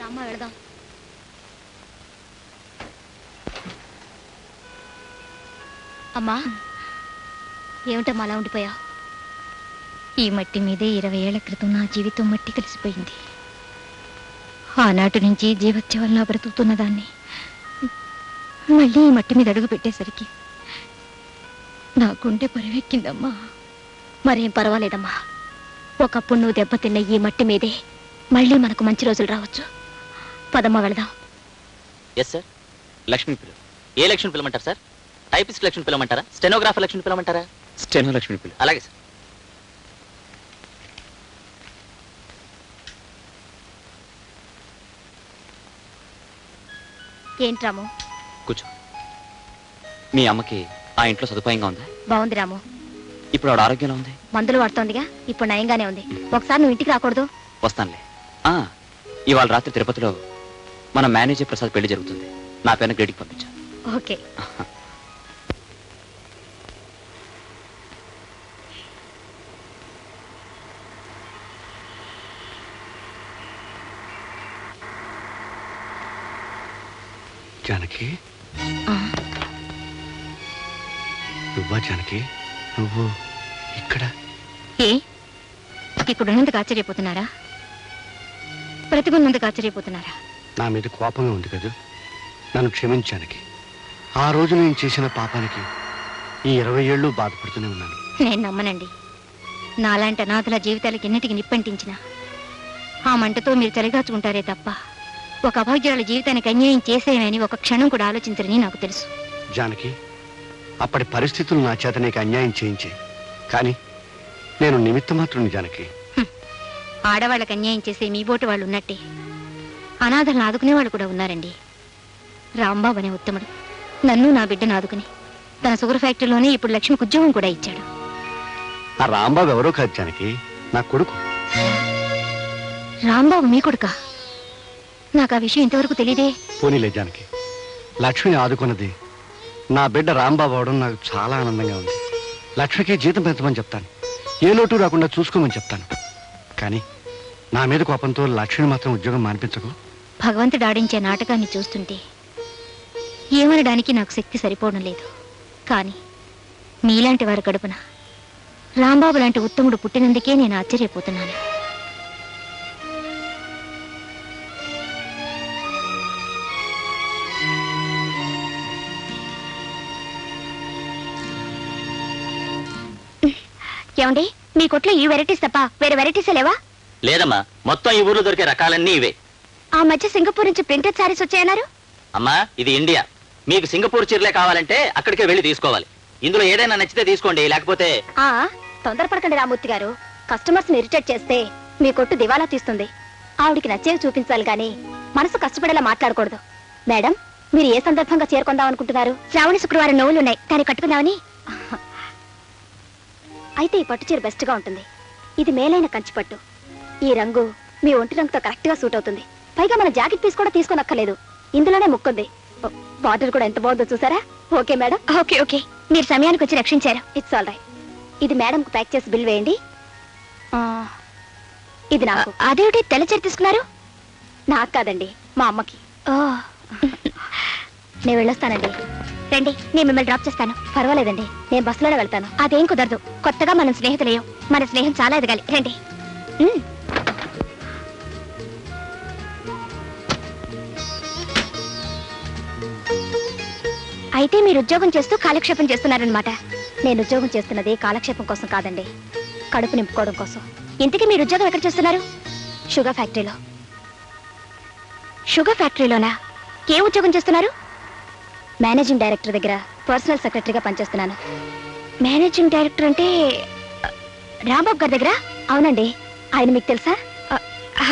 రామ్మా వెళదాం. అమ్మా, ఏమిటమ్మా అలా ఉండిపోయా? ఈ మట్టి మీదే 20 ఏళ్ల క్రితం నా జీవితం మట్టి కలిసిపోయింది. ఆనాటి నుంచి జీవత్యవల్లా బ్రతుకుతున్న దాన్ని మళ్ళీ ఈ మట్టి మీద అడుగు పెట్టేసరికి నా గుండె పరివెక్కిందమ్మా. మరేం పర్వాలేదమ్మా, ఒకప్పుడు నువ్వు దెబ్బతిన్న ఈ మట్టి మీదే మళ్ళీ మనకు మంచి రోజులు రావచ్చు. పదమ్మా వెళదాం. Yes sir. లక్ష్మి పిల్ల. ఏ లక్ష్మి పిల్లమంటారు సార్? టైపిస్ట్ లక్ష్మి పిల్లమంటారా? స్టెనోగ్రాఫర్ లక్ష్మి పిల్లమంటారా? స్టెనో లక్ష్మి పిల్ల. అలాగే సార్. ఏంటి రాము? కూర్చో. మీ అమ్మకి ఆ ఇంట్లో సదుపాయంగా ఉందా? బాగుంది రాము. ఇప్పుడు ఆవిడ ఆరోగ్యంలో ఉంది? మందులు వాడుతోందిగా, ఇప్పుడు నయంగానే ఉంది. ఒకసారి నువ్వు ఇంటికి రాకూడదు? వస్తానులే. ఇవాళ రాత్రి తిరుపతిలో మన మేనేజర్ ప్రసాద్ పెళ్లి జరుగుతుంది. నా పేరున గ్రేడికి పంపించా. ఓకే. జానకి, నువ్వా జానకి? నువ్వు ఇక్కడ? ఇక్కడ ఉన్నందుకు ఆశ్చర్యపోతున్నారా? బ్రతికున్నందుకు ఆశ్చర్యపోతున్నారా? నా మీద కోపంగా ఉంది కదా, నన్ను క్షమించానికి. ఆ రోజు నేను చేసిన పాపానికి ఈ 20 ఏళ్ళు బాధపడుతూనే ఉన్నాను. నేను నమ్మనండి. నాలాంటి అనాథల జీవితాలకి ఎన్నిటికి నిప్పంటించిన ఆ మంటతో మీరు చలిగాచుకుంటారే తప్ప ఒక అభాగ్యురాల జీవితానికి అన్యాయం చేసేయమని ఒక క్షణం కూడా ఆలోచించరని నాకు తెలుసు. జానకి, అప్పటి పరిస్థితులు నా చేత నీకు అన్యాయం చేయించే, కానీ నేను నిమిత్త మాత్రుని జానకి. ఆడవాళ్ళకి అన్యాయం చేసే మీ బోటు వాళ్ళు ఉన్నట్టే అనాథలను ఆదుకునే వాళ్ళు కూడా ఉన్నారండి. రాంబాబు అనే ఉత్తముడు నన్ను నా బిడ్డను ఆదుకుని తన షుగర్ ఫ్యాక్టరీలోనే ఇప్పుడు లక్ష్మికి ఉద్యోగం కూడా ఇచ్చాడు. ఆ రాంబాబు ఎవరో కాదు జానకి, నా కొడుకు. రాంబాబు మీ కొడుకా? నాకు ఆ విషయం ఇంతవరకు తెలియదే. పోనీలే జానకి, లక్ష్మిని ఆదుకున్నది నా బిడ్డ రాంబాబు అవడం నాకు చాలా ఆనందంగా ఉంది. లక్ష్మికి జీతం పెంచమని చెప్తాను, ఏ లోటు రాకుండా చూసుకోమని చెప్తాను. కానీ నా మీద కోపంతో లక్ష్మిని మాత్రం ఉద్యోగం మానిపించకు. భగవంతుడు ఆడించే నాటకాన్ని చూస్తుంటే ఏమనడానికి నాకు శక్తి సరిపోవడం లేదు. కానీ మీలాంటి వారి కడుపున రాంబాబు లాంటి ఉత్తముడు పుట్టినందుకే నేను ఆశ్చర్యపోతున్నాను. ఏమండి, మీ కొట్లో ఈ వెరైటీస్ తప్ప వేరే వెరైటీసే లేవా? లేదమ్మా, మొత్తం ఈ ఊర్లో దొరికే రకాలన్నీ ఇవే. ఆ మధ్య సింగపూర్ నుంచి ప్రింటెడ్ సారీస్ వచ్చాయన్నారు. అమ్మా, ఇది ఇండియా. మీకు సింగపూర్ చీరలే కావాలంటే అక్కడికే వెళ్ళి తీసుకోవాలి. ఇందులో ఏదైనా నచ్చితే తీసుకోండి, లేకపోతే... తొందరపడకండి రామూర్తి గారు. కస్టమర్స్ ని ఇరిటేట్ చేస్తే మీ కొట్టు దివాలా తీస్తుంది. ఆవిడికి నచ్చేవి చూపించాలి కానీ మనసు కష్టపడేలా మాట్లాడకూడదు. మేడం, మీరు ఏ సందర్భంగా చేరుకుందాం అనుకుంటున్నారు? శ్రావణ శుక్రవారం నోవులున్నాయి, దాన్ని కట్టుకుందామని. అయితే ఈ పట్టు చీర బెస్ట్ గా ఉంటుంది. ఇది మేలైన కంచి పట్టు. ఈ రంగు మీ ఒంటి రంగుతో కరెక్ట్ గా సూట్ అవుతుంది. పైగా మన జాకెట్ పీస్ కూడా తీసుకోనక్కర్లేదు, ఇందులోనే ముక్కుంది. బార్డర్ కూడా ఎంత బాగుందో చూసారా? Okay madam. ఓకే ఓకే, మీరు సమయానికి వచ్చి రక్షించారు. It's all right. ఇది మేడం కు ప్యాక్ చేసి బిల్ వేయండి. ఇది నాకు. అదేమిటి తెల్ల చీర తీసుకున్నారు? నాకు కాదండి, మా అమ్మకి. నేను వెళ్ళొస్తానండి. రండి, నేను మిమ్మల్ని డ్రాప్ చేస్తాను. పర్వాలేదండి, నేను బస్సులోనే వెళ్తాను. అదేం కుదరదు, కొత్తగా మనం స్నేహితులేయం. మన స్నేహం చాలా ఎదగాలి. రండి. అయితే మీరు ఉద్యోగం చేస్తూ కాలక్షేపం చేస్తున్నారనమాట. నేను ఉద్యోగం చేస్తున్నది కాలక్షేపం కోసం కాదండి, కడుపు నింపుకోవడం కోసం. ఇంతకీ మీరు ఉద్యోగం ఎక్కడ చేస్తున్నారు? షుగర్ ఫ్యాక్టరీలో. షుగర్ ఫ్యాక్టరీలోనా? ఏ ఉద్యోగం చేస్తున్నారు? మేనేజింగ్ డైరెక్టర్ దగ్గర పర్సనల్ సెక్రటరీగా పనిచేస్తున్నాను. మేనేజింగ్ డైరెక్టర్ అంటే రాంబాబు గారి దగ్గర? అవునండి. ఆయన మీకు తెలుసా?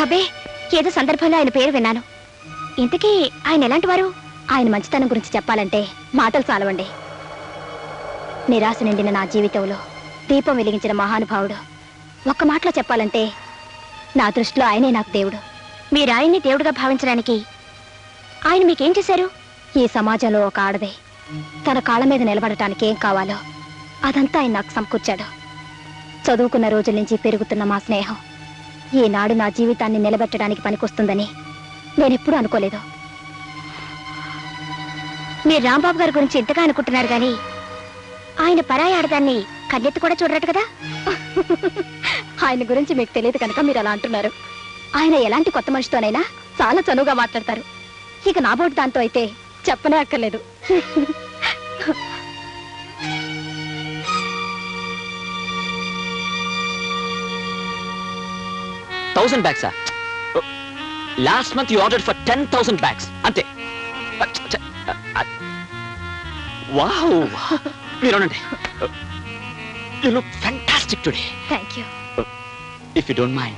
అబే, ఏదో సందర్భంలో ఆయన పేరు విన్నాను. ఇంతకీ ఆయన ఎలాంటి వారు? ఆయన మంచితనం గురించి చెప్పాలంటే మాటలు చాలవండి. నిరాశ నిండిన నా జీవితంలో దీపం వెలిగించిన మహానుభావుడు. ఒక్క మాటలో చెప్పాలంటే నా దృష్టిలో ఆయనే నాకు దేవుడు. మీరు ఆయన్ని దేవుడిగా భావించడానికి ఆయన మీకేం చేశారు? ఈ సమాజంలో ఒక ఆడదే తన కాళ్ళ మీద నిలబడటానికి ఏం కావాలో అదంతా ఆయన నాకు సమకూర్చాడు. చదువుకున్న రోజుల నుంచి పెరుగుతున్న మా స్నేహం ఈనాడు నా జీవితాన్ని నిలబెట్టడానికి పనికొస్తుందని నేనెప్పుడూ అనుకోలేదు. మీరు రాంబాబు గారి గురించి ఇంతగా అనుకుంటున్నారు కానీ ఆయన పరాయి ఆడదాన్ని కన్నెత్తి కూడా చూడరట కదా. ఆయన గురించి మీకు తెలియదు కనుక మీరు అలా అంటున్నారు. ఆయన ఎలాంటి కొత్త మనిషితోనైనా చాలా చనువుగా మాట్లాడతారు. ఇక నాబోటి దాంతో అయితే చెప్పనే అక్కర్లేదు. 1000 bags. Last month you ordered for 10,000 bags. Ante. Wow. You look fantastic today. Thank you. If you don't mind,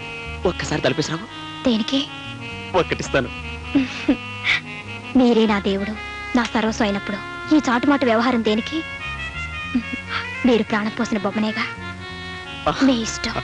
ఒక్కసారి తలపేసిరావు. దేనికి? ఒక్కటిస్తాను. మీరే నా దేవుడు, నా సర్వస్వం అయినప్పుడు ఈ చాటుమాటు వ్యవహారం దేనికి? మీరు ప్రాణం పోసిన బొమ్మనేగా. మీ ఇష్టం.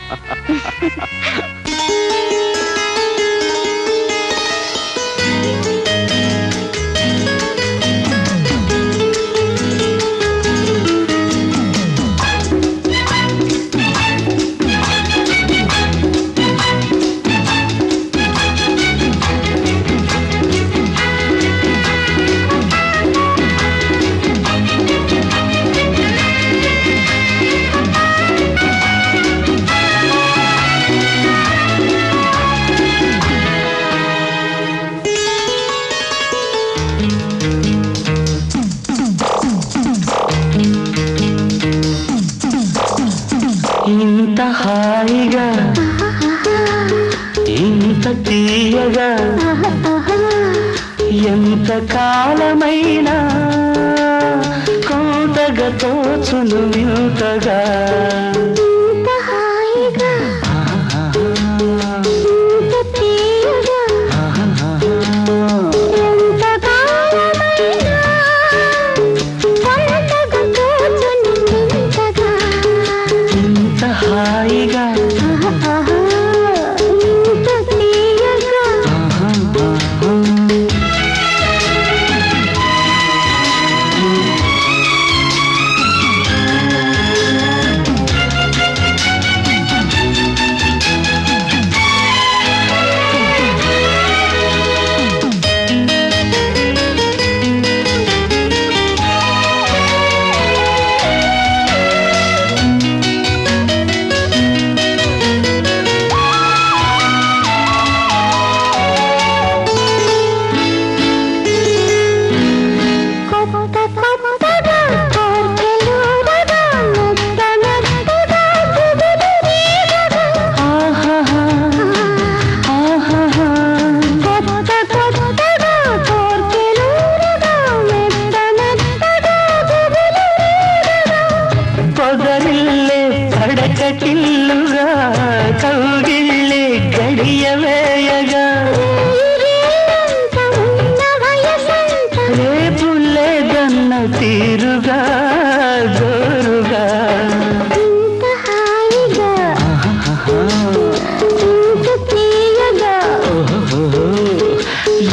ఇంత హాయిగా ఇంత తీయగా ఎంత కాలమైనా కోటగా తోచును వింతగా. పడకటిల్లుగా కౌగిళ్ళే గడియవేయగా రేపు లేదన్న తీరుగా జోరుగా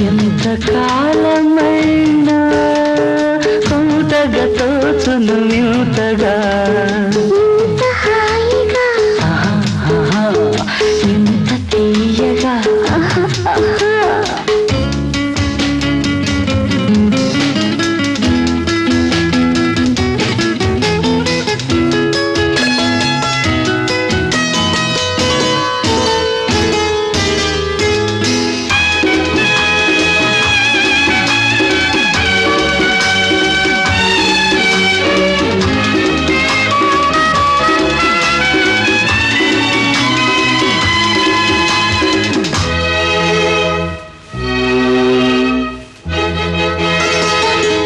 ఎంత కాలమైనా కొంతగా తోచును వింతగా.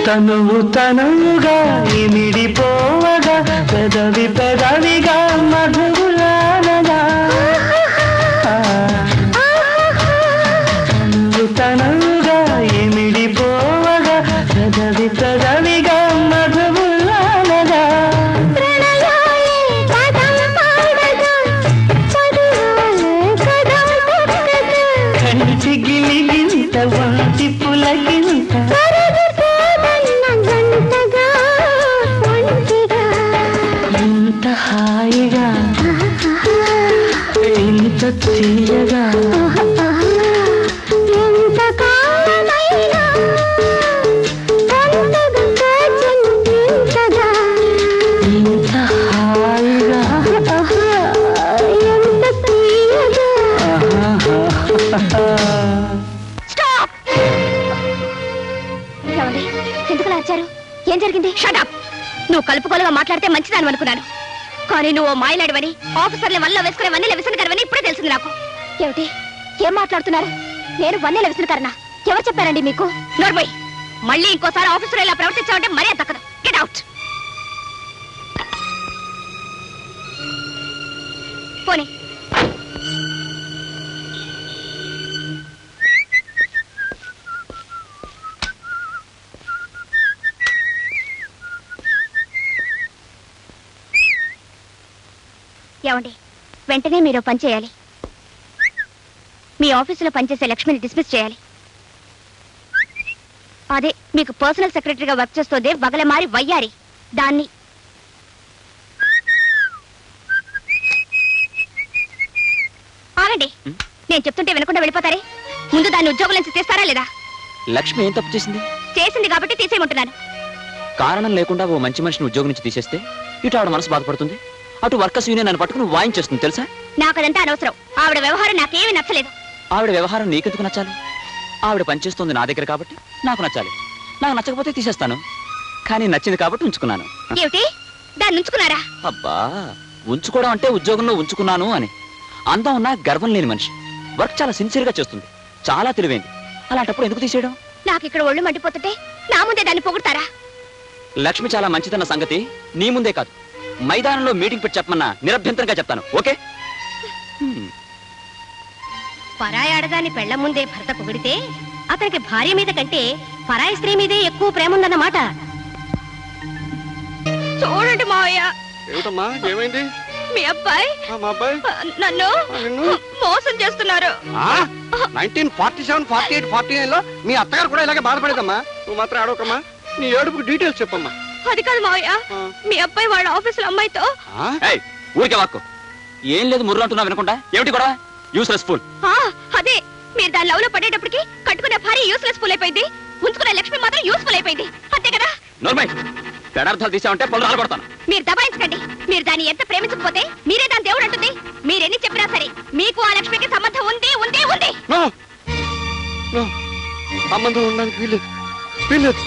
తనువు తనువుగా ఇమిడిపోవగా పెదవి పెదవిగా మధువులానగా తనువు తనువుగా ఇమిడిపోవగా పెదవి పెదవిగా మధువులానగా కంటి గిలిగింత వంటి పులగింత ఇంత హాయిగా ఇంత తీయగా ఎంత స్టాప్! ఏమండి, ఎందుకు వచ్చారు? ఏం జరిగింది? షటప్! నువ్వు కలుపుకోలుగా మాట్లాడితే మంచిదాని అనుకున్నాను, కానీ నువ్వు మాయలాడివని, ఆఫీసర్లు వల్ల వేసుకునే వన్నెల విసనకరవని ఇప్పుడే తెలిసింది నాకు. ఏమిటి? ఏం మాట్లాడుతున్నారు? నేను వన్నెల విసనకరనా? ఎవరు చెప్పారండి మీకు? నోర్మయ్, మళ్ళీ ఇంకోసారి ఆఫీసర్ ఇలా ప్రవర్తించావంటే మరీ దక్కదు. Get out. పోనీ. ఏమండి, వెంటనే మీరు పని చేయాలి. మీ ఆఫీసులో పనిచేసే లక్ష్మిని డిస్మిస్ చేయాలి. అదే మీకు పర్సనల్ సెక్రటరీగా వర్క్ చేస్తోందే బగలమారి వయ్యారి, దాన్ని. ఆగండి, నేను చెప్తుంటే వినకుండా వెళ్ళిపోతారే. ముందు దాన్ని ఉద్యోగం నుంచి తీస్తారా లేదా? లక్ష్మి ఏం తప్పు చేసింది? చేసింది కాబట్టి తీసేయమంటున్నాను. కారణం లేకుండా ఓ మంచి మనిషిని ఉద్యోగం నుంచి తీసేస్తే ఇటు ఆవిడ మనసు బాధపడుతుంది, అటు వర్కర్స్ యూనియన్ నన్ను పట్టుకుని వాయించేస్తుంది తెలుసా? నాకదంతా అనవసరం. ఆవిడ వ్యవహారం నాకేమీ నచ్చలేదు. ఆవిడ వ్యవహారం నీకెందుకు నచ్చాలి? ఆవిడ పనిచేస్తుంది నా దగ్గర కాబట్టి నాకు నచ్చాలి. నాకు నచ్చకపోతే తీసేస్తాను, కానీ నచ్చింది కాబట్టి ఉంచుకున్నాను. ఏమిటి? దాన్ని ఉంచుకున్నారా? అబ్బా, ఉంచుకోవడం అంటే ఉద్యోగంలో ఉంచుకున్నాను అని. అందం ఉన్న గర్వం లేని మనిషి, వర్క్ చాలా సిన్సియర్ గా చేస్తుంది, చాలా తెలివైంది. అలాంటప్పుడు ఎందుకు తీసేయడం? నాకు ఇక్కడ ఒళ్ళు మండిపోతుంటే నా ముందే దాన్ని పొగుడతారా? లక్ష్మి చాలా మంచిదన్న సంగతి నీ ముందే కాదు, మైదానంలో మీటింగ్ పెట్టి చెప్పమన్నా నిరభ్యంతరంగా చెప్తాను. ఓకే? పరాయి ఆడదాన్ని పెళ్ల ముందే భర్త పొగిడితే అతనికి భార్య మీద కంటే పరాయి స్త్రీ మీదే ఎక్కువ ప్రేమ ఉందన్నమాట. చూడండి మావయ్య. ఏమిటమ్మా, ఏమైంది? మీ అబ్బాయి మా అబ్బాయి నన్ను మోసం చేస్తున్నారు. 1947, 48, 49 లో మీ అత్తగారు కూడా ఇలాగే బాధపడేదమ్మా. నువ్వు మాత్రం ఆడవకమ్మా. నీ ఏడుపుకి డీటెయిల్స్ చెప్పమ్మా. అది కాదు మావయ్య, మీ అబ్బాయి వాళ్ళ ఆఫీసులో అమ్మాయితో. ఊరికే వాక్కు ఏం లేదు, ముర్రు అంటున్నా వినకుండా. ఏమిటి కూడా యూస్లెస్ ఫుల్. అదే, మీరు దాని లవ్ లో పడేటప్పటికి కట్టుకునే భార్య యూస్లెస్ ఫుల్ అయిపోయింది, ఉంచుకునే లక్ష్మి మాత్రం యూస్ఫుల్ అయిపోయింది. అంతే కదా? నోర్మై, పెడార్థాలు తీసామంటే పళ్ళు రాలగొడతాను. మీరు దబాయించకండి. మీరు దాన్ని ఎంత ప్రేమించకపోతే మీరే దాని దేవుడు అంటుంది. మీరెన్ని చెప్పినా సరే మీకు ఆ లక్ష్మికి సంబంధం ఉంది ఉంది ఉంది. సంబంధం ఉండడానికి వీల్లేదు, వీల్లేదు,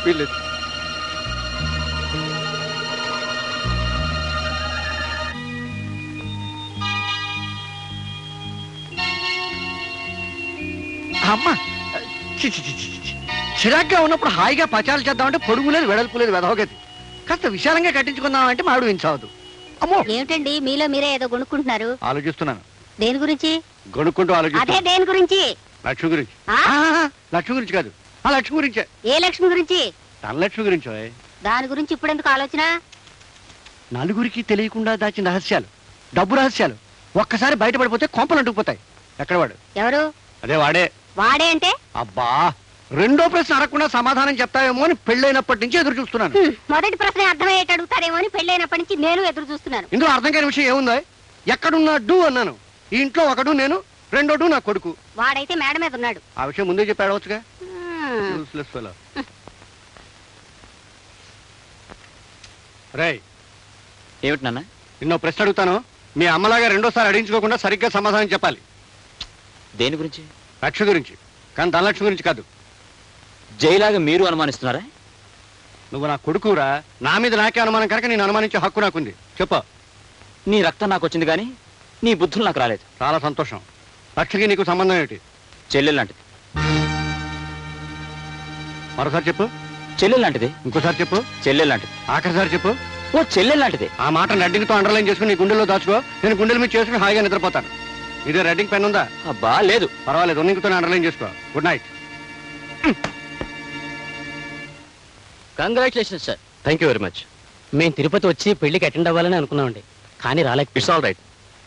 వీల్లేదు. అమ్మా, చిరాగ్గా ఉన్నప్పుడు హాయిగా పచాలు చేద్దామంటే పొడుగు లేదు, వెడల్పు లేదు, వెదవగది. కాస్త విశాలంగా కట్టించుకుందామంటే మాడు వించవద్దు. అమ్మో, ఏమిటండి మీలో మీరే ఏదో కొనుక్కుంటున్నారు? ఆలోచిస్తున్నాను. దేని గురించి? కొనుక్కుంటూ అదే ఆలోచిస్తున్నా. దేని గురించి? లక్ష్మి గురించి. లక్ష్మి గురించి కాదు, ఆ లక్ష్మి గురించే. ఏ లక్ష్మి గురించి? ధనలక్ష్మి గురించో. దాని గురించి ఇప్పుడెందుకు ఆలోచన? నలుగురికి తెలియకుండా దాచిన రహస్యాలు, డబ్బు రహస్యాలు ఒక్కసారి బయటపడిపోతే కొంపలు అంటుకుపోతాయి. ఎక్కడ వాడు? ఎవరు? అదే వాడే. వాడే అంటే? అబ్బా, రెండో ప్రశ్న అడగకుండా సమాధానం చెప్తావేమో అని పెళ్ళైనప్పటి నుంచి ఎదురు చూస్తున్నాను. మొదటి ప్రశ్న అర్థమయ్యేట అడుగుతారేమో అని పెళ్ళైనప్పటి నుంచి నేను ఎదురు చూస్తున్నాను. ఇందులో అర్థం కాని విషయం ఏముందో? ఎక్కడున్నాడు అన్నాను. ఈ ఇంట్లో ఒకడు నేను, రెండోడు నా కొడుకు. వాడైతే మేడ మీద ఉన్నాడు. ఆ విషయం ముందే చెప్పి అడవచ్చుగా. రేయ్, ఏమిటి నాన్న? నిన్నో ప్రశ్న అడుగుతాను. మీ అమ్మలాగా రెండోసారి అడిగించుకోకుండా సరిగ్గా సమాధానం చెప్పాలి. దేని గురించి? లక్ష్మి గురించి, కానీ ధనలక్ష్మి గురించి కాదు. జైలాగా మీరు అనుమానిస్తున్నారా? నువ్వు నా కొడుకురా, నా మీద నాకే అనుమానం కనుక నేను అనుమానించే హక్కు నాకుంది. చెప్పు. నీ రక్తం నాకు వచ్చింది కానీ నీ బుద్ధులు నాకు రాలేదు. చాలా సంతోషం. లక్ష్మికి నీకు సంబంధం ఏమిటి? చెల్లెలు లాంటిది. మరోసారి చెప్పు. చెల్లెలు లాంటిది. ఇంకోసారి చెప్పు. చెల్లెలు లాంటిది. ఆఖరిసారి చెప్పు. ఓ చెల్లెలు లాంటిది. ఆ మాట రెడ్డింగ్తో అండర్లైన్ చేసుకుని నీ గుండెల్లో దాచుకో. నేను గుండెల మీద చేసుకుని హాయిగా నిద్రపోతాను. ఇదే రెడ్డింగ్ పెన్ ఉందా? అబ్బా లేదు. పర్వాలేదు, ఉన్నింగ్తో అండర్లైన్ చేసుకో. Good night. Congratulation sir. Thank you very much. మేము తిరుపతి వచ్చి పెళ్లికి అటెండ్ అవ్వాలని అనుకున్నామండి, కానీ రాలేక. It's all right.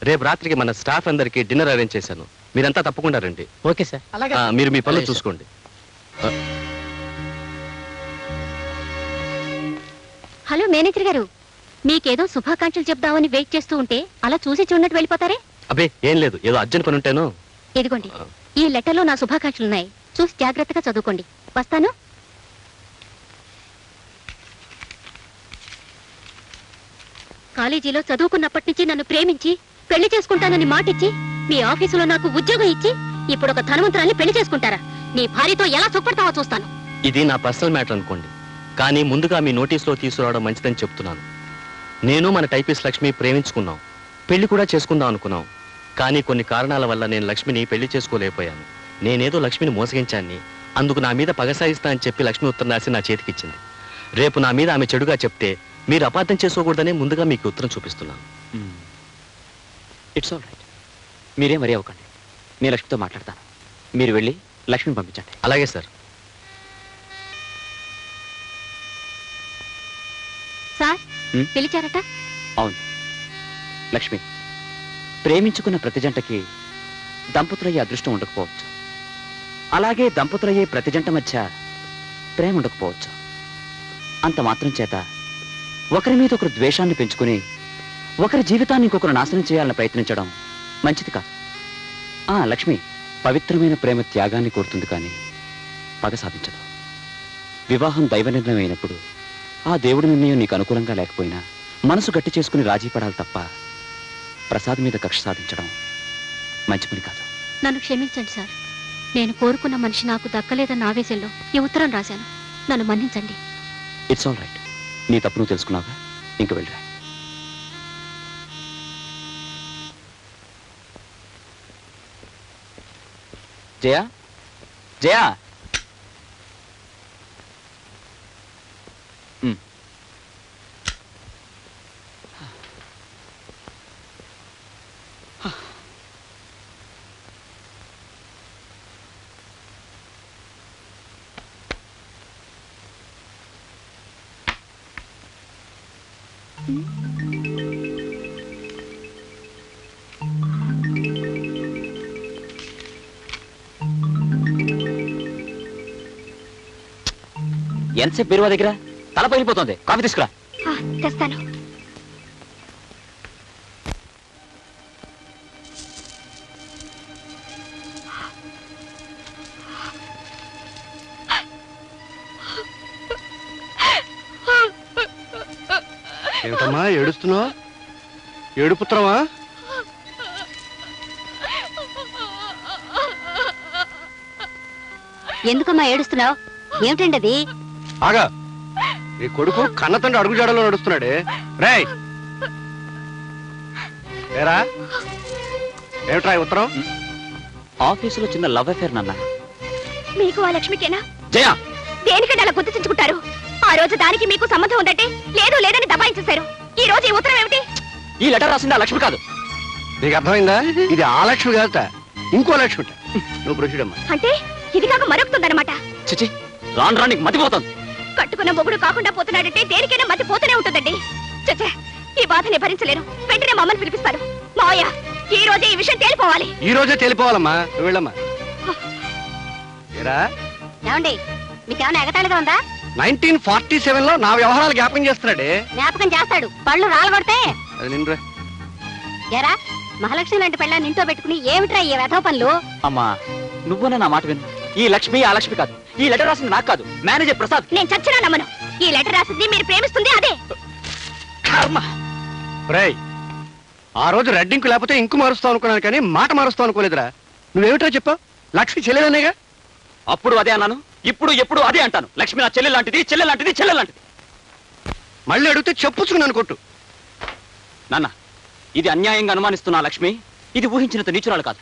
రేపు రాత్రికి మన స్టాఫ్ అందరికి డిన్నర్ అరేంజ్ చేశాను. మీరంతా తప్పకుండా రండి. Okay sir. మీరు మీ పనులు చూసుకోండి. హలో మేనేజర్ గారు, మీకేదో శుభాకాంక్షలు చెప్దామని వెయిట్ చేస్తూ ఉంటే అలా చూసి చూడనట్టు వెళ్ళిపోతారే? అబ్బే ఏం లేదు, ఏదో అర్జెంట్ పని ఉంటేను. ఇదిగోండి, ఈ లెటర్లో నా శుభాకాంక్షలున్నాయి, చూసి జాగ్రత్తగా చదువుకోండి. వస్తాను. కాలేజీలో చదువుకున్నప్పటి నుంచి నన్ను ప్రేమించి పెళ్లి చేసుకుంటానని మాటిచ్చి మీ ఆఫీసులో నాకు ఉద్యోగం ఇచ్చి ఇప్పుడు ఒక ధనవంతురాన్ని పెళ్లి చేసుకుంటారా? నీ భార్యతో ఎలా సుఖపడతావో చూస్తాను. ఇది నా పర్సనల్ మ్యాటర్ అనుకోండి, కానీ ముందుగా మీ నోటీసులో తీసుకురావడం మంచిదని చెప్తున్నాను. నేను మన టైపిస్ట్ లక్ష్మి ప్రేమించుకున్నాం, పెళ్లి కూడా చేసుకుందాం అనుకున్నాం. కానీ కొన్ని కారణాల వల్ల నేను లక్ష్మిని పెళ్లి చేసుకోలేకపోయాను. నేనేదో లక్ష్మిని మోసగించాన్ని, అందుకు నా మీద పగసాయిస్తా అని చెప్పి లక్ష్మి ఉత్తరం రాసి నా చేతికిచ్చింది. రేపు నా మీద ఆమె చెడుగా చెప్తే మీరు అపార్థం చేసుకోకూడదనే ముందుగా మీకు ఉత్తరం చూపిస్తున్నాను. It's all right. మీరేం వరి అవ్వకండి, నేను లక్ష్మితో మాట్లాడతాను. మీరు వెళ్ళి లక్ష్మిని పంపించండి. అలాగే సార్. సార్ పిలిచారట? అవును లక్ష్మి, ప్రేమించుకున్న ప్రతి జంటకి దంపతులయ్యే అదృష్టం ఉండకపోవచ్చు. అలాగే దంపతులయ్యే ప్రతి జంట మధ్య ప్రేమ ఉండకపోవచ్చు. అంత మాత్రం చేత ఒకరి మీద ఒకరు ద్వేషాన్ని పెంచుకుని ఒకరి జీవితాన్ని ఇంకొకరు నాశనం చేయాలని ప్రయత్నించడం మంచిది కాదు. లక్ష్మి, పవిత్రమైన ప్రేమ త్యాగాన్ని కోరుతుంది, కానీ పగ సాధించదు. వివాహం దైవ నిర్ణయం అయినప్పుడు ఆ దేవుడి నిర్ణయం నీకు అనుకూలంగా లేకపోయినా మనసు గట్టి చేసుకుని రాజీ పడాలి తప్ప ప్రసాద్ మీద కక్ష సాధించడం మంచి పని కాదు. నన్ను క్షమించండి సార్. నేను కోరుకున్న మనిషి నాకు దక్కలేదన్న ఆవేశంలో ఈ ఉత్తరం రాశాను. నన్ను మన్నించండి. It's all right. నీ తప్పు నువ్వు తెలుసుకున్నావుగా, ఇంక వెళ్ళరా. జయా, జయా. ఎంతసేపు బీరువా దగ్గర? తల పగిలిపోతుంది. కాఫీ తీసుకురా. తెస్తాను. ఏమిటమ్మా ఏడుస్తున్నావు? ఏడుపుత్రమా? ఎందుకమ్మా ఏడుస్తున్నావు? ఏమిటండి అది? ఆగా, ఈ కొడుకు కన్న తండ్రి అడుగుజాడలో నడుస్తున్నాడే. రేయ్ ఏరా, ఏమిట్రా ఈ ఉత్తరం? ఆఫీసులో చిన్న లవ్ అఫేర్ నాన్న. మీకు ఆ లక్ష్మికేనా? జయా, దేనికంటే అలా గుర్తించుకుంటారు? ఆ రోజు దానికి మీకు సంబంధం ఉందంటే లేదు లేదని దబాయించేశారు. ఈ రోజు ఈ ఉత్తరం ఏమిటి? ఈ లెటర్ రాసింది ఆ లక్ష్మి కాదు. నీకు అర్థమైందా? ఇది ఆ లక్ష్మి కాదట, ఇంకో లక్ష్మి. నువ్వు ప్రొసీడమ్మా. అంటే ఇది కాక మరొకుతుందన్నమాట. చిచి, రాను రాను నీకు మతిపోతుంది. కట్టుకున్న మొగుడు కాకుండా పోతున్నాడంటే దేనికైనా మతి పోతూనే ఉంటుందండి. చచ్చే, ఈ బాధని భరించలేను. వెంటనే మమ్మల్ని పిలిపిస్తారు. మావయ్య, ఈ రోజే ఈ విషయం తేలిపోవాలి. ఈ రోజే తేలిపోవాలమ్మా. నువ్వు వెళ్ళమ్మా. ఏరా, ఏమండి, మీకేమైనా ఎగతాళిగా ఉందా? 1947 లో నా వ్యవహారాలు జ్ఞాపకం చేస్తున్నాడే. జ్ఞాపకం చేస్తాడు, పళ్ళు రాలగొడితే. అది నిన్నురా. ఎరా, మహాలక్ష్మి లాంటి పెళ్ళాన్ని ఇంట్లో పెట్టుకుని ఏమిట్రా ఈ వెధవ పనులు? అమ్మా, నువ్వునా నా మాట విను. ఈ లక్ష్మి ఆ లక్ష్మి కాదు. ఈ లెటర్ రాసింది నాకు కాదు, మేనేజర్ ప్రసాద్. నేను చచ్చినా నమ్మను. ఈ లెటర్ రాసింది మీరు ప్రేమిస్తుంది అదే. కర్మ. రేయ్, ఆ రోజు రెడ్డింకు లేకపోతే ఇంకు మారుస్తావు అనుకున్నాను, కానీ మాట మారుస్తావు అనుకోలేదురా. నువ్వేమిట్రా చెప్పావు? లక్ష్మి చెల్లెలనేగా. అప్పుడు అదే అన్నాను, ఇప్పుడు ఎప్పుడు అదే అంటాను. లక్ష్మి నా చెల్లె లాంటిది, చెల్లె లాంటిది, చెల్లె లాంటిది. మళ్ళీ అడిగితే చెప్పుచ్చుకున్నాను కొట్టు. నాన్న, ఇది అన్యాయంగా అనుమానిస్తున్న ఆ లక్ష్మి ఇది ఊహించినంత నీచురాలు కాదు.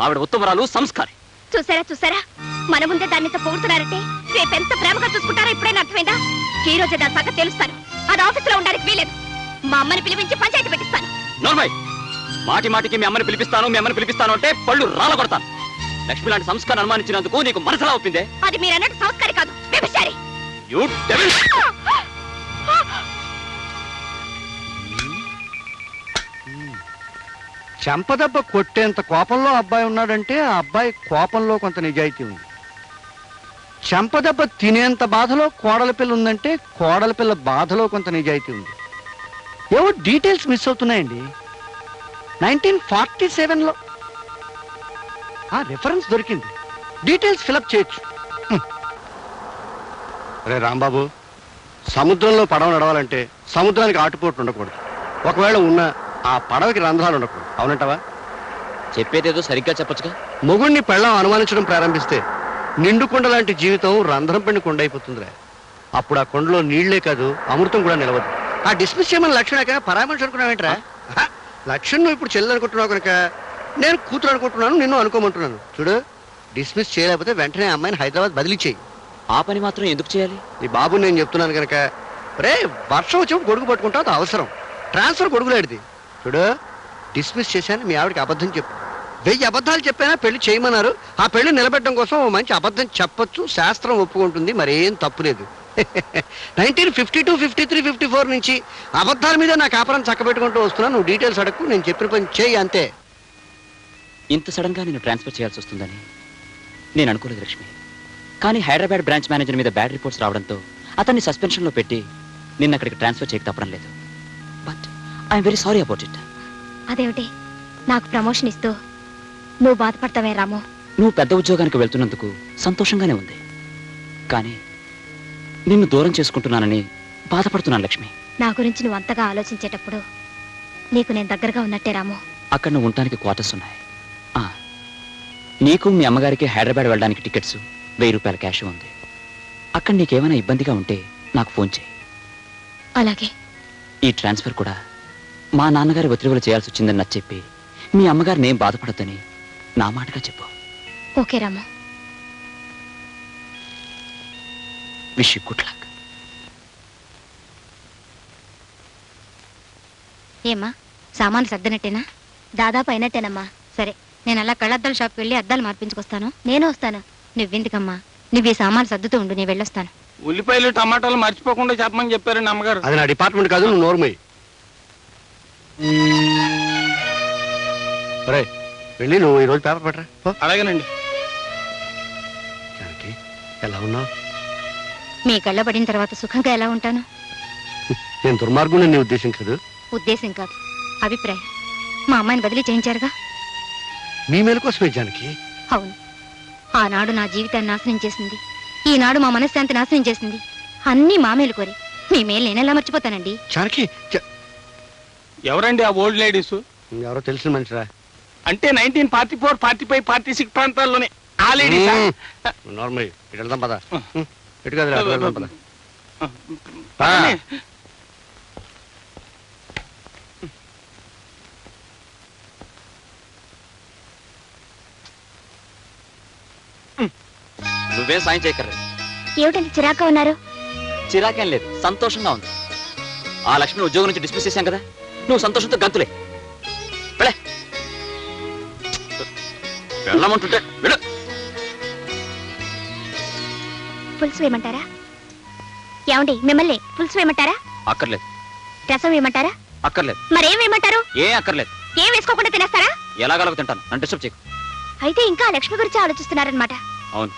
ఆవిడ ఉత్తమరాలు, సంస్కారి. చూసారా చూసారా, మన ముందే దాన్ని పొగుడుతున్నారంటే రేపెంత ప్రేమగా చూసుకుంటారో ఇప్పుడైనా అర్థమైందా? ఈ రోజే దాని సంగతి తెలుస్తాను. అది ఆఫీసులో ఉండడానికి వీలేదు. మా అమ్మని పిలిపించి పంచాయతీ పెట్టిస్తాను. నోర్మై, మాటి మాటికి మీ అమ్మని పిలిపిస్తాను, మీ అమ్మని పిలిపిస్తాను అంటే పళ్ళు రాలగొడతాను. లక్ష్మి లాంటి సంస్కారం అనుమానించినందుకు నీకు మనసులా ఒప్పిందే? అది మీరు అన్నట్టు సంస్కారి కాదు, వ్యభిచారి. You devil! చెంపదెబ్బ కొట్టేంత కోపంలో అబ్బాయి ఉన్నాడంటే ఆ అబ్బాయి కోపంలో కొంత నిజాయితీ ఉంది. చెంపదెబ్బ తినేంత బాధలో కోడల పిల్ల ఉందంటే కోడల పిల్ల బాధలో కొంత నిజాయితీ ఉంది. ఏవో డీటెయిల్స్ మిస్ అవుతున్నాయండి. 1947లో ఆ రిఫరెన్స్ దొరికింది. డీటెయిల్స్ ఫిలప్ చేయొచ్చు. అరే రాంబాబు, సముద్రంలో పడవ నడవాలంటే సముద్రానికి ఆటుపోట్లు ఉండకూడదు. ఒకవేళ ఉన్న ఆ పడవకి రంధ్రాలు ఉండకూడదు. అవునంటావా? చెప్పేదేదో సరిగ్గా చెప్పొచ్చుగా. మొగుణ్ణి పెళ్ళం అనుమానించడం ప్రారంభిస్తే నిండు కొండ లాంటి జీవితం రంధ్రం పెండి కొండ అయిపోతుందిరా. అప్పుడు ఆ కొండలో నీళ్లే కాదు అమృతం కూడా నిలవదు. ఆ డిస్మిస్ చేయమని లక్ష్మణ పరామర్శ అనుకున్నావేంట్రా? లక్ష్మణ్ నువ్వు ఇప్పుడు చెల్లెలు అనుకుంటున్నావు కనుక నేను కూతురు అనుకుంటున్నాను, నిన్ను అనుకోమంటున్నాను. చూడు, డిస్మిస్ చేయలేకపోతే వెంటనే అమ్మాయిని హైదరాబాద్ బదిలీ చేయి. ఆ పని మాత్రం ఎందుకు చేయాలి? నీ బాబు నేను చెప్తున్నాను కనుక. రే, వర్షం వచ్చినప్పుడు గొడుగు పట్టుకుంటావు, అది అవసరం. ట్రాన్స్ఫర్ గొడుగులాడిది. చూడు, డిస్మిస్ చేశాను, మీ ఆవిడకి అబద్ధం చెప్పు. 1000 అబద్ధాలు చెప్పైనా పెళ్లి చేయమన్నారు. ఆ పెళ్లి నిలబెట్టడం కోసం ఓ మంచి అబద్ధం చెప్పొచ్చు, శాస్త్రం ఒప్పుకుంటుంది, మరేం తప్పులేదు. 1952, 53, 54 నుంచి అబద్ధాల మీద నా కాపురం చక్కబెట్టుకుంటూ వస్తున్నా. నువ్వు డీటెయిల్స్ అడగకు, నేను చెప్పిన పని చేయి అంతే. ఇంత సడన్ గా నేను ట్రాన్స్ఫర్ చేయాల్సి వస్తుందని నేను అనుకోలేదు లక్ష్మి. కానీ హైదరాబాద్ బ్రాంచ్ మేనేజర్ మీద బ్యాడ్ రిపోర్ట్స్ రావడంతో అతన్ని సస్పెన్షన్ లో పెట్టి నిన్న అక్కడికి ట్రాన్స్ఫర్ చేయక తప్పడం లేదు. But I'm very sorry about it. అదేమిటి, నాకు ప్రమోషన్ ఇస్తూ నువ్వు బాధపడతావే రాము? నువ్వు పెద్ద ఉద్యోగానికి వెళ్తున్నందుకు సంతోషంగానే ఉంది, కానీ నిన్ను దూరం చేసుకుంటున్నానని బాధపడుతున్నాను లక్ష్మి. నా గురించి నువ్వు అంతగా ఆలోచించేటప్పుడు నీకు నేను దగ్గరగా ఉన్నట్టే రాము. అక్కడ నువ్వు ఉండటానికి క్వార్టర్స్ ఉన్నాయి. నీకు మీ అమ్మగారికి హైదరాబాద్ వెళ్ళడానికి టికెట్స్, 1000 రూపాయల క్యాష్ ఉంది. అక్కడ నీకేమైనా ఇబ్బందిగా ఉంటే నాకు ఫోన్ చేయి. అలాగే. ఈ ట్రాన్స్ఫర్ కూడా మా నాన్నగారి ఒత్తిడిలో చేయాల్సి వచ్చిందని నచ్చ చెప్పి మీ అమ్మగారిని ఏం బాధపడొద్దని నా మాటగా చెప్పు. Okay Ramu. Wish you good luck. ఏమ్మా, సామాన్లు సర్దినట్టేనా? దాదాపు అయినట్టేనమ్మా. సరే, నేను అలా కళ్ళద్దాల షాప్కి వెళ్ళి అద్దాలు మార్పించుకొస్తాను. నేను వస్తాను. నువ్వెందుకమ్మా, నువ్వు ఈ సామాన్లు సర్దుతూ ఉండు, నేను వెళ్ళొస్తాను. ఉల్లిపాయలు టమాటాలు మర్చిపోకుండా చెప్పమని చెప్పారండి అమ్మగారు. అది నా డిపార్ట్మెంట్ కాదు, నువ్వు నోర్మయ్యి. రే, వెళ్ళి నువ్వు ఈరోజు పేపర్ పట్టరా. అలాగేనండి. జానకి, ఎలా ఉన్నావు? మీ కళ్ళ పడిన తర్వాత సుఖంగా ఎలా ఉంటాను? నేను దుర్మార్గుని నీ ఉద్దేశం కాదు. ఉద్దేశం కాదు, అభిప్రాయం. మా అమ్మాయిని బదిలీ చేయించారుగా. మీ మేలు కోసమే జానకి. అవును, ఆనాడు నా జీవితాన్ని నాశనం చేసింది, ఈనాడు మా మనశ్శాంతి నాశనం చేసింది. అన్నీ మా మేలు కోరి. మీ మేలు నేనెలా మర్చిపోతానండి? జానకి, ఎవరండి ఆ ఓల్డ్ లేడీస్? ఎవరో తెలిసిన మనిషిరా. అంటే 1944, 45, 46 ప్రాంతాల్లోనే ఆ లేడీస్. నార్మల్. ఇటు వెళ్దాం పద. ఇటు కాదు, అటు వెళ్దాం పద. నువ్వేం సాయం చేయకర్లేదు. ఏమిటంటే చిరాగ్గా ఉన్నారు? చిరాకేం లేదు, సంతోషంగా ఉంది. ఆ లక్ష్మి ఉద్యోగం నుంచి డిస్మిస్ చేశాం కదా, నువ్వు సంతోషంతో గంతులే. వెళ్ళమంటుంటే వెళ్ళు. పులుసు వేయమంటారా? ఏమండి, మిమ్మల్ని పులుసు వేయమంటారా? అక్కర్లేదు. రసం వేయమంటారా? అక్కర్లేదు. మరేం వేయమంటారు? ఏం అక్కర్లేదు. ఏం వేసుకోకుండా తినేస్తారా? ఎలాగలగ తింటాను, నన్ను డిస్టర్బ్ చేయకు. అయితే ఇంకా లక్ష్మి గురించి ఆలోచిస్తున్నారనమాట. అవును.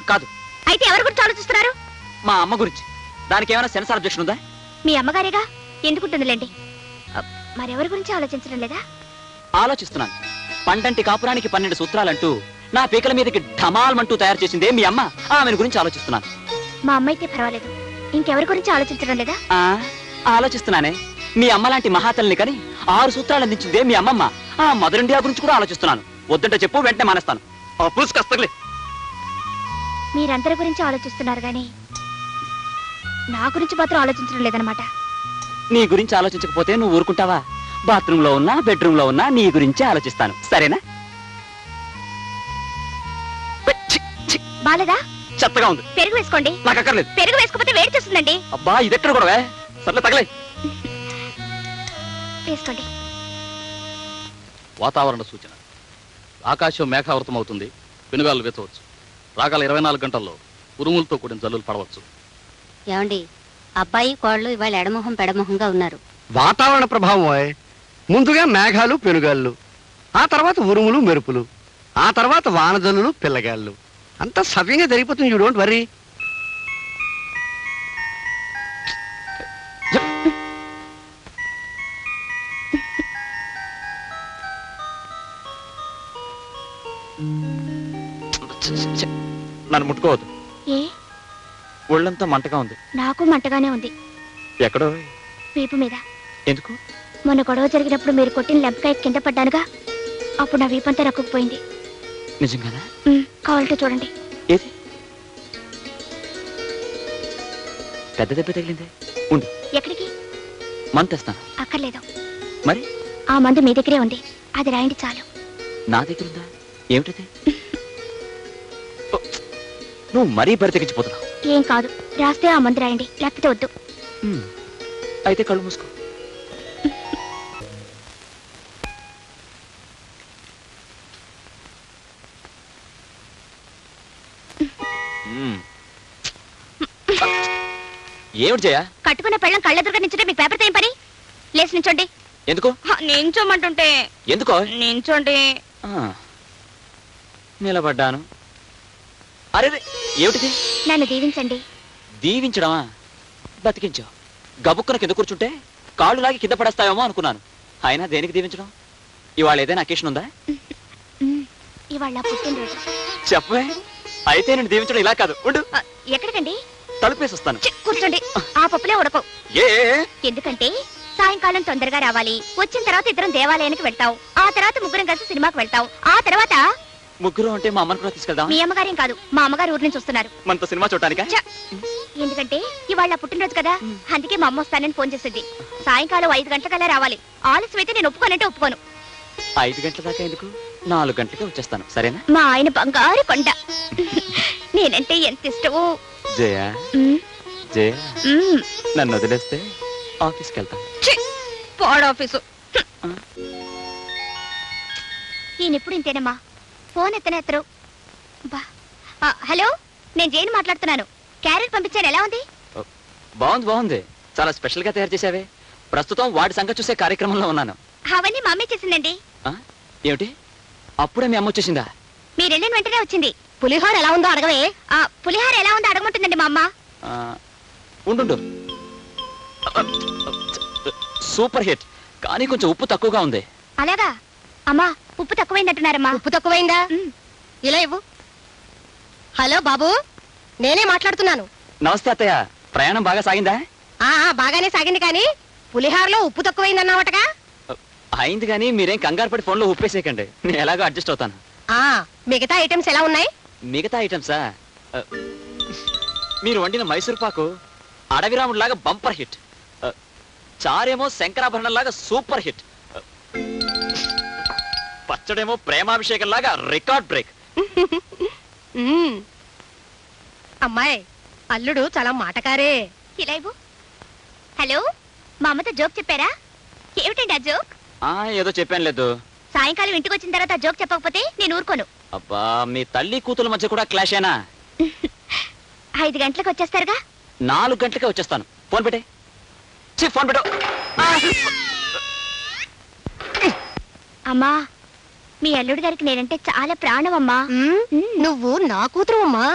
కాదు. అయితే ఎవరి గురించి ఆలోచిస్తున్నారు? మా అమ్మ గురించి. దానికి ఏమైనా సెన్సార్ అబ్జెక్షన్ ఉందా? మీ అమ్మగారేగా, ఎందుకుంటుందిలేండి. మరెవరి గురించి ఆలోచించడం లేదా? ఆలోచిస్తున్నాను. పండంటి కాపురానికి 12 సూత్రాలంటూ నా పీకల మీదకి ఢమాల్మంటూ తయారు చేసిందే మీ అమ్మ. ఆమెను గురించి ఆలోచిస్తున్నాను. మా అమ్మ అయితే పర్వాలేదు, ఇంకెవరి గురించి ఆలోచించడం లేదా? ఆలోచిస్తున్నానే. మీ అమ్మ లాంటి మహాతల్ని కని 6 సూత్రాలు అందించిందే మీ అమ్మమ్మ. ఆ మదర్ ఇండియా గురించి కూడా ఆలోచిస్తున్నాను. వద్దంటే చెప్పు, వెంటనే మానేస్తాను. పులుసు కస్తలే. మీరందరి గురించి ఆలోచిస్తున్నారు గాని నా గురించి మాత్రం ఆలోచించడం లేదనమాట. నీ గురించి ఆలోచించకపోతే నువ్వు ఊరుకుంటావా? బాత్రూమ్ లో ఉన్నా, బెడ్రూమ్ లో ఉన్నా నీ గురించి ఆలోచిస్తాను. సరేనా? బాలేదా? చెత్తగా ఉంది. పెరుగు వేసుకోండి. నాకు అక్కర్లేదు. పెరుగు వేసుకోకపోతే వేడి చేస్తుందండి. అబ్బా, ఇదెక్కడ కూడా సర్లే, తగలే. వేసుకోండి. వాతావరణ సూచన. ఆకాశం మేఘావృతం అవుతుంది, పెనుగాలు వేచవచ్చు. రాగల 24 గంటల్లో ఉరుములతో కూడిన జల్లులు పడవచ్చు. ఏమండి, అబ్బాయి కోళ్ళు ఇవాళ ఎడమొహం పెడమొహంగా ఉన్నారు. వాతావరణ ప్రభావం. ముందుగా మేఘాలు, పెనుగాళ్ళు, ఆ తర్వాత ఉరుములు, మెరుపులు, ఆ తర్వాత వానజల్లులు, పిల్లగాళ్ళు. అంతా సవ్యంగా జరిగిపోతుంది. You don't worry. నన్ను ముట్టుకోవద్దు. ఏ? ఒళ్ళంతా మంటగా ఉంది. నాకు మంటగానే ఉంది. ఎక్కడో వీపు మీద. ఎందుకు? మొన్న గొడవ జరిగినప్పుడు మీరు కొట్టిన లెంపకాయ కింద పడ్డానుగా, అప్పుడు నా వీపంతా రక్కుపోయింది. నిజంగానా? కావాలంటే చూడండి. ఏది? పెద్ద దెబ్బ తగిలిందే. ఉండు. ఎక్కడికి? మందు తెస్తాను. అక్కర్లేదు. మరి ఆ మందు మీ దగ్గరే ఉంది, అది రాయండి చాలు. నా దగ్గర ఉందా? ఏమిటది? నువ్వు మరీ బరి తెగించిపోతున్నావు. ఏం కాదు, రాస్తే ఆ మందు రాయండి, లేకపోతే వద్దు. అయితే కళ్ళు మూసుకో. ఏమిటి జయ? కట్టుకున్న పెళ్ళం కళ్ళెదురుగా నించుంటే మీకు పేపర్ ఏం పని? లేచి నించోండి. ఎందుకు? నించోమంటుంటే. ఎందుకో? నించోండి. నిలబడ్డాను. అరే ఏమిటిది? నన్ను దీవించండి. దీవించడమా? బతికించావు. గబుక్కున కింద కూర్చుంటే కాళ్ళు లాగి కింద పడేస్తావేమో అనుకున్నాను. అయినా దేనికి దీవించడం? ఇవాళ ఏదైనా అకేషన్ ఉందా? ఇవాళ పుట్టినరోజు. చెప్పే. అయితే నేను దీవించడం ఇలా కాదు. ఉండు. ఎక్కడికండి? తలుపేసి వస్తాను. కూర్చోండి. ఆ పప్పులే ఉడకవు. ఎందుకంటే సాయంకాలం తొందరగా రావాలి. వచ్చిన తర్వాత ఇద్దరం దేవాలయానికి వెళ్తాం. ఆ తర్వాత ముగ్గురం కలిసి సినిమాకి వెళ్తాం. ఆ తర్వాత ముగ్గురు అంటే మా అమ్మని కూడా తీసుకెళ్దాం. మీ అమ్మగారేం కాదు, మా అమ్మగారు ఊరు నుంచి వస్తున్నారు. మనతో సినిమా చూడటానికా? ఎందుకంటే ఇవాళ పుట్టినరోజు కదా, అందుకే మా అమ్మ వస్తానని ఫోన్ చేసింది. సాయంకాలం 5 గంటలకల్లా రావాలి. ఆలస్యం అయితే నేను ఒప్పుకోనంటే ఒప్పుకోను. 5 గంటల దాకా ఎందుకు? 4 గంటలకే వచ్చేస్తాను. సరేనా? మా ఆయన బంగారు కొండ. నేనంటే ఎంత ఇష్టమో. జయ జయ, నన్ను వదిలేస్తే ఆఫీస్కి వెళ్తాను. ఆఫీసు ఈయనెప్పుడు ఇంతేనమ్మా, ఫోన్ ఎత్తనేత్తరు. హలో, నేను జైన్ మాట్లాడుతున్నాను. క్యారెట్ పంపించాను, ఎలా ఉంది? బాగుంది బాగుంది, చాలా స్పెషల్ గా తయారు చేసావే. ప్రస్తుతం వాడి సంగతి చూసే కార్యక్రమంలో ఉన్నాను. అవన్నీ మా అమ్మే చేసిందండి. ఏమిటి? అప్పుడే మీ అమ్మ వచ్చేసిందా? మీరు వెళ్ళిన వెంటనే వచ్చింది. పులిహోర ఎలా ఉందో అడగవే. పులిహోర ఎలా ఉందో అడగమంటుందండి మా అమ్మ. ఉండు. సూపర్ హిట్, కానీ కొంచెం ఉప్పు తక్కువగా ఉంది. అలాగా? అమ్మా, ఉప్పు తక్కువైందంటున్నారమ్మా. ఉప్పు తక్కువైందా? ఇలా ఇవ్వు. హలో బాబు, నేనే మాట్లాడుతున్నాను. నమస్తే అత్తయ్య, ప్రయాణం బాగా సాగిందా? బాగానే సాగింది, కానీ పులిహారలో ఉప్పు తక్కువైందన్నావటగా? అయింది, కానీ మీరేం కంగారు పడి ఫోన్లో ఉప్పేసేయకండి, నేను ఎలాగో అడ్జస్ట్ అవుతాను. మిగతా ఐటమ్స్ ఎలా ఉన్నాయి? మిగతా ఐటమ్సా? మీరు వండిన మైసూర్ పాకు అడవిరాముడు లాగా బంపర్ హిట్, చారేమో శంకరాభరణం లాగా సూపర్ హిట్, పచ్చడేమో ప్రేమాభిషేకం లాగా రికార్డ్ బ్రేక్. అమ్మాయి, అల్లుడు చాలా మాటకారే. ఇలా ఇవ్వు. హలో, మా అమ్మతో జోక్ చెప్పారా? ఏమిటండి ఆ జోక్? ఏదో చెప్పాను లేదు. సాయంకాలం ఇంటికి వచ్చిన తర్వాత ఆ జోక్ చెప్పకపోతే నేను ఊరుకోను. అబ్బా, మీ తల్లి కూతుల మధ్య కూడా క్లాషేనా? 5 గంటలకు వచ్చేస్తారుగా? 4 గంటలకే వచ్చేస్తాను. ఫోన్ పెట్టే. ఫోన్ పెట్టు. అమ్మా, మీ అల్లుడు గారికి నేనంటే చాలా ప్రాణం అమ్మా. నువ్వు నా కూతురు అమ్మా.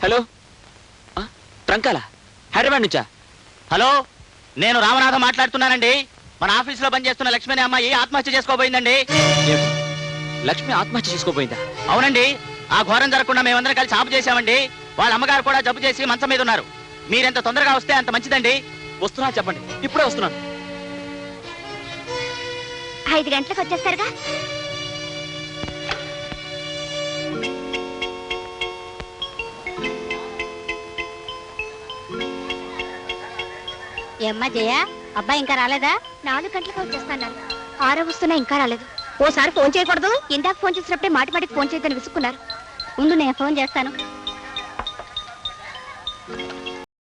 హలో, ట్రంకాల హైదరాబాద్ నుంచా? హలో, నేను రామనాథం మాట్లాడుతున్నానండి. మన ఆఫీసులో పనిచేస్తున్న లక్ష్మి అనే అమ్మాయి ఆత్మహత్య చేసుకోబోయిందండి. లక్ష్మి ఆత్మహత్య చేసుకోబోయిందా? అవునండి, ఆ ఘోరం జరగకుండా మేమందరం కలిసి ఆపు చేశామండి. వాళ్ళ అమ్మగారు కూడా జబ్బు చేసి మంచం మీద ఉన్నారు. మీరెంత తొందరగా వస్తే అంత మంచిదండి. వస్తున్నా, చెప్పండి, ఇప్పుడే వస్తున్నాను. 5 గంటలకు వచ్చేస్తారుగా? ఏమ్మా జయ, అబ్బాయి ఇంకా రాలేదా? 4 గంటలకు వచ్చేస్తాను. 6 వస్తున్నా, ఇంకా రాలేదు. ఓసారి ఫోన్ చేయకూడదు? ఇందాక ఫోన్ చేసినప్పుడే మాటి మాటికి ఫోన్ చేయదని విసుక్కున్నారు. ఉండు, నేను ఫోన్ చేస్తాను.